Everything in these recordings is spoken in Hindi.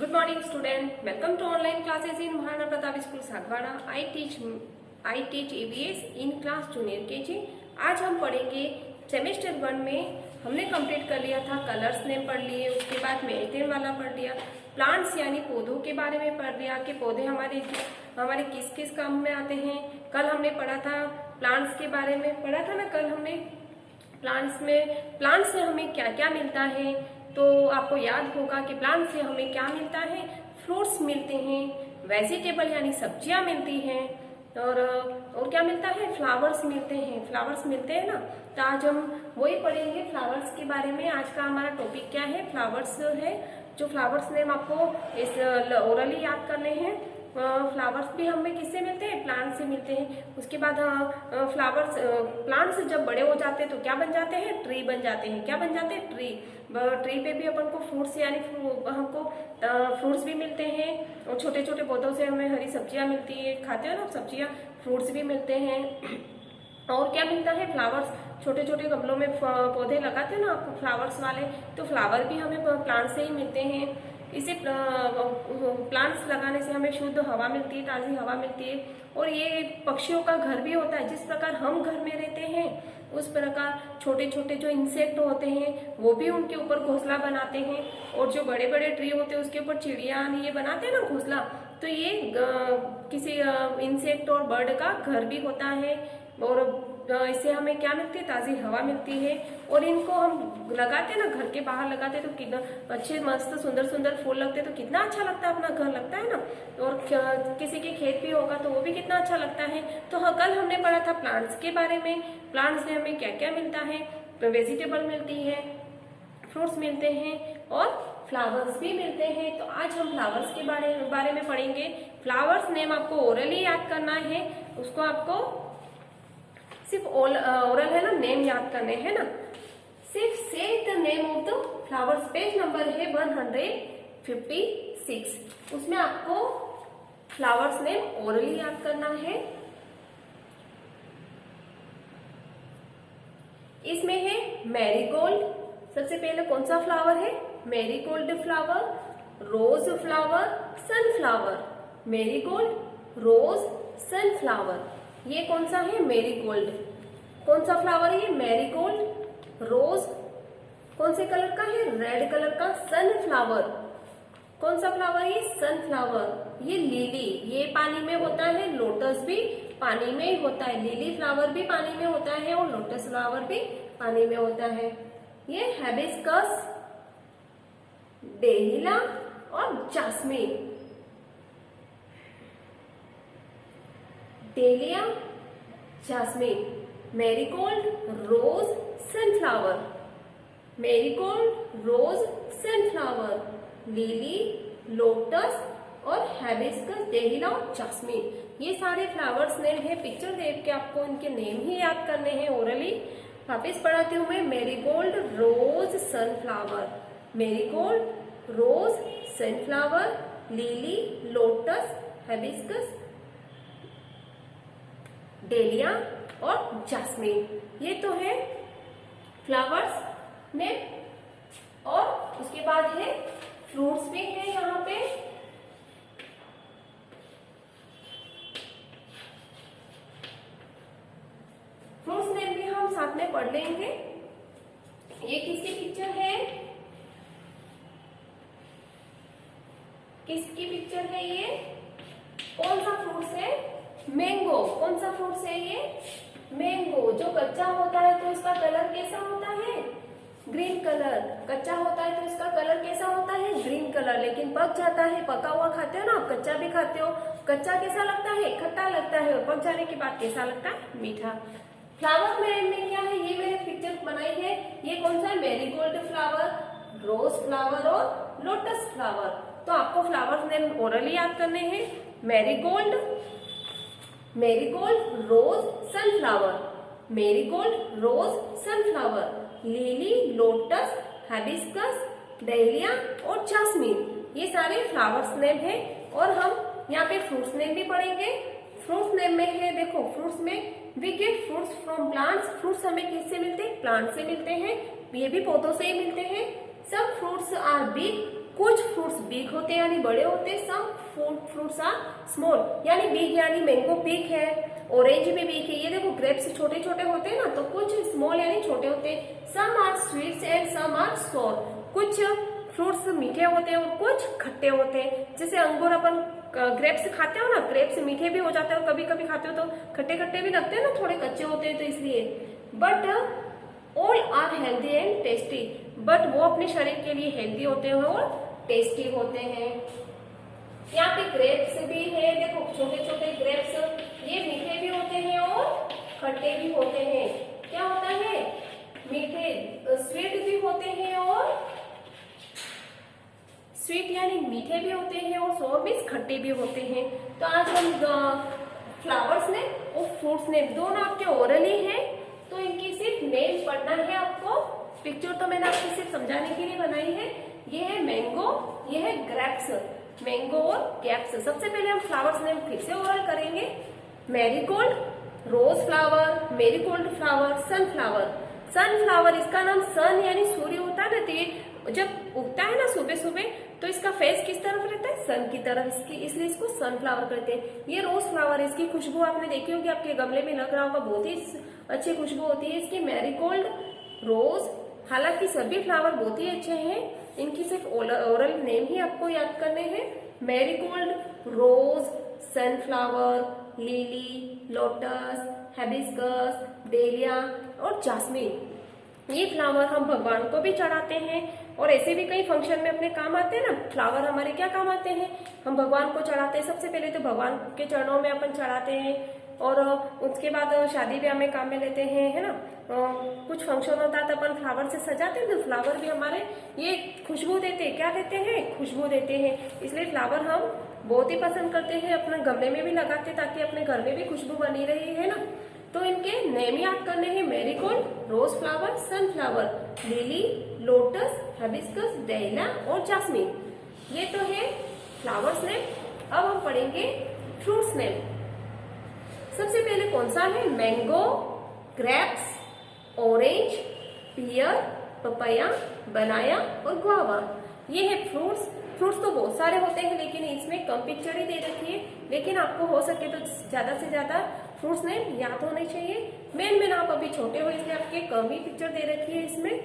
Good morning, student. Welcome to online classes in Maharana Pratap School Sagwara. I teach EVS in class junior KG. आज हम पढ़ेंगे सेमेस्टर 1 में हमने कंप्लीट कर लिया था कलर्स नेम पढ़ लिए, उसके बाद मेथड वाला पढ़ लिया, प्लांट्स यानी पौधों के बारे में पढ़ लिया कि पौधे हमारे किस किस काम में आते हैं। कल हमने पढ़ा था प्लांट्स के बारे में, पढ़ा था ना कल हमने प्लांट्स से हमें क्या क्या मिलता है। तो आपको याद होगा कि प्लांट से हमें क्या मिलता है, फ्रूट्स मिलते हैं, वेजिटेबल यानी सब्जियां मिलती हैं, और क्या मिलता है, फ्लावर्स मिलते हैं ना। तो आज हम वही पढ़ेंगे फ्लावर्स के बारे में। आज का हमारा टॉपिक क्या है, फ्लावर्स है। जो फ्लावर्स नेम आपको इस ओरली याद करने हैं। फ्लावर्स भी हमें किससे मिलते हैं, प्लांट से मिलते हैं। उसके बाद प्लांट्स जब बड़े हो जाते हैं तो क्या बन जाते हैं, ट्री बन जाते हैं। क्या बन जाते हैं, ट्री पे भी अपन को फ्रूट्स यानी हमको फ्रूट्स भी मिलते हैं, और छोटे छोटे पौधों से हमें हरी सब्जियां मिलती है, खाते हो ना सब्जियां, फ्रूट्स भी मिलते हैं। और क्या मिलता है, फ्लावर्स, छोटे छोटे गमलों में पौधे लगाते हैं ना आपको फ्लावर्स वाले, तो फ्लावर भी हमें प्लांट से ही मिलते हैं। इसे प्लांट्स लगाने से हमें शुद्ध हवा मिलती है, ताज़ी हवा मिलती है। और ये पक्षियों का घर भी होता है। जिस प्रकार हम घर में रहते हैं उस प्रकार छोटे छोटे जो इंसेक्ट होते हैं वो भी उनके ऊपर घोंसला बनाते हैं, और जो बड़े बड़े ट्री होते हैं उसके ऊपर चिड़िया ये बनाते हैं ना घोंसला, तो ये किसी इंसेक्ट और बर्ड का घर भी होता है। और इससे हमें क्या मिलती है, ताज़ी हवा मिलती है। और इनको हम लगाते हैं ना, घर के बाहर लगाते हैं तो कितना अच्छे मस्त सुंदर सुंदर फूल लगते हैं, तो कितना अच्छा लगता है, अपना घर लगता है ना। और किसी के खेत भी होगा तो वो भी कितना अच्छा लगता है। तो कल हमने पढ़ा था प्लांट्स के बारे में। प्लांट्स से हमें क्या क्या मिलता है, वेजिटेबल मिलती है, फ्रूट्स मिलते हैं, और फ्लावर्स भी मिलते हैं। तो आज हम फ्लावर्स के बारे में पढ़ेंगे। फ्लावर्स नेम आपको ओरली याद करना है, उसको आपको सिर्फ ओरल है ना, नेम याद करने हैं ना। सिर्फ से the name of the flowers, page number है 156। उसमें आपको फ्लावर्स नेम ओरली याद करना है। इसमें है मैरीगोल्ड, सबसे पहले कौन सा फ्लावर है, marigold flower, rose flower, sunflower. Marigold, rose, sunflower, ये कौन सा है, मैरीगोल्ड। कौन सा फ्लावर है ये, मैरीगोल्ड, रोज, कौन से कलर का है, रेड कलर का। सनफ्लावर, कौन सा फ्लावर है, सनफ्लावर। ये लिली, ये पानी में होता है, लोटस भी पानी में ही होता है। लिली फ्लावर भी पानी में होता है, और लोटस फ्लावर भी पानी में होता है। ये हिबिस्कस, डेलिया और jasmine. Dahlia, jasmine, marigold, rose, sunflower. Marigold, rose, sunflower, lily, lotus और हिबिस्कस, डेलिया और जास्मिन, ये सारे फ्लावर्स नेम है। पिक्चर देख के आपको इनके नेम ही याद करने हैं ओरली। वापिस पढ़ाती हूँ मैं, marigold, rose, sunflower. Marigold, rose, sunflower, lily, lotus, hibiscus, dahlia और जास्मिन, ये तो है फ्लावर्स नेम। और उसके बाद है फ्रूट्स भी है यहाँ पे। फ्रूट्स नेम भी हम साथ में पढ़ लेंगे। ये किसकी पिक्चर है, किसकी पिक्चर है ये, कौन सा फ्रूट्स है, मैंगो। कौन सा फ्रूट्स है ये, मैंगो। जो कच्चा होता है तो इसका कलर कैसा होता है, ग्रीन कलर। कच्चा होता है तो इसका कलर कैसा होता है, ग्रीन कलर। लेकिन पक जाता है, पका हुआ खाते हो ना आप, कच्चा भी खाते हो, कच्चा कैसा लगता है, खट्टा लगता है, और पक जाने के बाद कैसा लगता है, मीठा। फ्लावर में क्या है, ये मैंने पिक्चर बनाई है। ये कौन सा है, मैरीगोल्ड फ्लावर, रोज फ्लावर और लोटस फ्लावर। तो आपको फ्लावर्स नेम ओरली याद करने हैं। Marigold, rose, sunflower. Marigold, rose, sunflower, lily, lotus, hibiscus, dahlia और जास्मिन, ये सारे फ्लावर्स नेम है। और हम यहाँ पे फ्रूट्स नेम भी पढ़ेंगे। फ्रूट्स नेम में है, देखो फ्रूट्स में we get fruits from plants. Fruits हमें किससे मिलते हैं, प्लांट से मिलते हैं, ये भी पौधों से ही मिलते हैं। सब फ्रूट्स आर बिग, कुछ फ्रूट्स बिग होते हैं यानी बड़े होते हैं, सम फ्रूट्स आर स्मॉल यानी बिग, यानी मैंगो बिग है, ऑरेंज भी बिग है। ये देखो ग्रेप्स छोटे छोटे होते हैं ना, तो कुछ स्मॉल यानी छोटे होते हैं। Some are sweets and some are sour, कुछ फ्रूट्स मीठे होते हैं और कुछ खट्टे होते हैं। जैसे अंगूर अपन ग्रेप्स खाते हो ना, ग्रेप्स मीठे भी हो जाते हैं और कभी कभी खाते हो तो खट्टे खट्टे भी लगते हैं ना, थोड़े कच्चे होते हैं तो इसलिए। But all are healthy and tasty, but वो अपने शरीर के लिए हेल्दी होते हैं और टेस्टी होते हैं। यहाँ पे ग्रेप्स भी है, देखो छोटे छोटे ग्रेप्स, ये मीठे भी होते हैं और खट्टे भी होते हैं। क्या होता है, मीठे स्वीट भी होते हैं और स्वीट यानी मीठे भी होते हैं और सोर मीन्स खट्टे भी होते हैं। तो आज हम फ्लावर्स ने और फ्रूट्स ने दोनों आपके ओरली हैं, तो इनकी सिर्फ नेम पढ़ना है आपको। पिक्चर तो मैंने आपको सिर्फ समझाने के लिए बनाई है। ये है मैंगो, ये है ग्रेप्स, मैंगो और ग्रेप्स। सबसे पहले हम फ्लावर्स नेम फिर से ओरल करेंगे। Marigold, rose flower, marigold flower, sunflower. Sunflower, इसका नाम सन यानी सूर्य होता है ना, तो ये जब उगता है ना सुबह सुबह, तो इसका फेस किस तरफ रहता है, सन की तरफ, इसकी इसलिए इसको सनफ्लावर कहते हैं। ये रोज फ्लावर, इसकी खुशबू आपने देखी होगी, आपके गमले में लग रहा होगा, बहुत ही अच्छी खुशबू होती है इसकी। मैरीगोल्ड, रोज, हालांकि सभी फ्लावर बहुत ही अच्छे हैं, इनकी सिर्फ ओरल नेम ही आपको याद करने हैं। Marigold, rose, sunflower, lily, lotus, hibiscus, dahlia और जास्मिन। ये फ्लावर हम भगवान को भी चढ़ाते हैं और ऐसे भी कई फंक्शन में अपने काम आते हैं ना। फ्लावर हमारे क्या काम आते हैं, हम भगवान को चढ़ाते हैं। सबसे पहले तो भगवान के चरणों में अपन चढ़ाते हैं और उसके बाद शादी ब्याह में काम में लेते हैं, है ना। कुछ फंक्शन होता है तो अपन फ्लावर से सजाते हैं, तो फ्लावर भी हमारे ये खुशबू देते हैं। क्या देते हैं, खुशबू देते हैं। इसलिए फ्लावर हम बहुत ही पसंद करते हैं, अपने गमले में भी लगाते हैं ताकि अपने घर में भी खुशबू बनी रही है ना। तो इनके नेम याद करने हैं, marigold, rose flower, sunflower, lily, lotus, hibiscus, dahlia और जास्मिन। ये तो है फ्लावर्स नेम। अब हम पढ़ेंगे फ्रूट्स नेम। सबसे पहले कौन सा है, mango, grapes, orange, pear, papaya, बनाया और गुआवा। ये है फ्रूट्स। फ्रूट्स तो बहुत सारे होते हैं लेकिन इसमें कम पिक्चर ही दे रखी है, लेकिन आपको हो सके तो ज्यादा से ज्यादा फ्रूट्स नेम याद होने चाहिए। मेन आप अभी छोटे हो इसलिए आपके कम ही पिक्चर दे रखी है, इसमें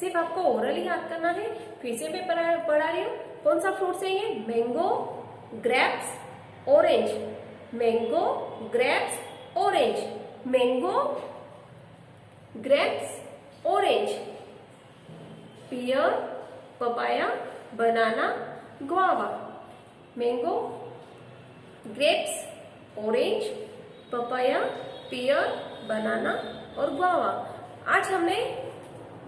सिर्फ आपको ओरल ही याद करना है। फिर से मैं पढ़ा रही हूँ, कौन सा फ्रूट्स है ये, mango, grapes, orange, mango, grapes, orange, mango, grapes, orange, pear, papaya, banana, guava. Mango, grapes, orange, papaya, pear, banana और गुआवा। आज हमने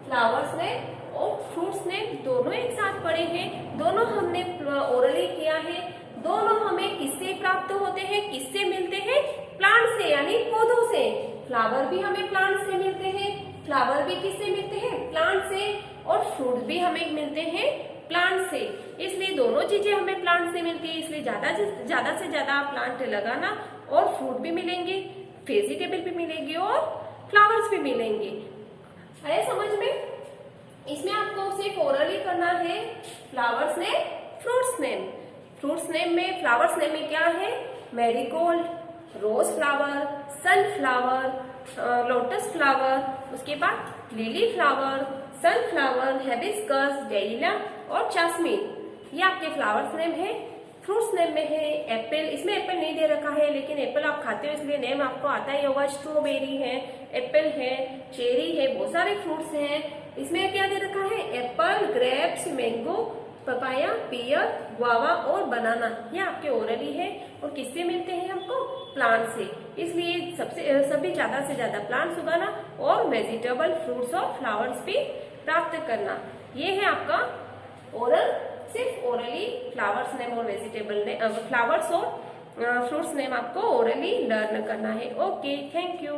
फ्लावर्स ने और फ्रूट्स ने दोनों एक साथ पढ़े हैं, दोनों हमने ओरली किया है। दोनों हमें किससे प्राप्त होते हैं, किससे मिलते हैं, प्लांट से यानी पौधों से। फ्लावर भी हमें प्लांट से मिलते हैं, फ्लावर भी किससे मिलते हैं, प्लांट से, और फ्रूट भी हमें मिलते हैं प्लांट से। इसलिए दोनों चीजें हमें प्लांट से मिलती है, इसलिए ज्यादा से ज्यादा प्लांट लगाना, और फ्रूट भी मिलेंगे, वेजिटेबल भी मिलेंगे और फ्लावर्स भी मिलेंगे। है समझ में? इसमें आपको सिर्फ ओरली करना है flowers name, fruits name. Fruits name में, फ्लावर्स नेम में क्या है, marigold, rose flower, sunflower, lotus flower, उसके बाद lily flower, sunflower, hibiscus, dahlia और जास्मिन। ये आपके फ्लावर्स नेम है। फ्रूट्स नेम में है एप्पल, इसमें एप्पल नहीं दे रखा है लेकिन एप्पल आप खाते हो इसलिए नेम आपको आता ही होगा। स्ट्रॉबेरी है, एप्पल है, चेरी है, बहुत सारे फ्रूट्स हैं। इसमें क्या दे रखा है, एप्पल, ग्रेप्स, मैंगो, पपाया, पियर, गुआवा और बनाना। ये आपके ओरली है और किससे मिलते हैं हमको, प्लांट से। इसलिए सभी ज्यादा से ज्यादा प्लांट्स उगाना और वेजिटेबल, फ्रूट्स और फ्लावर्स भी प्राप्त करना। ये है आपका ओरल, सिर्फ ओरली फ्लावर्स नेम और वेजिटेबल नेम, फ्लावर्स और फ्रूट्स नेम आपको ओरली लर्न करना है। Okay, thank you.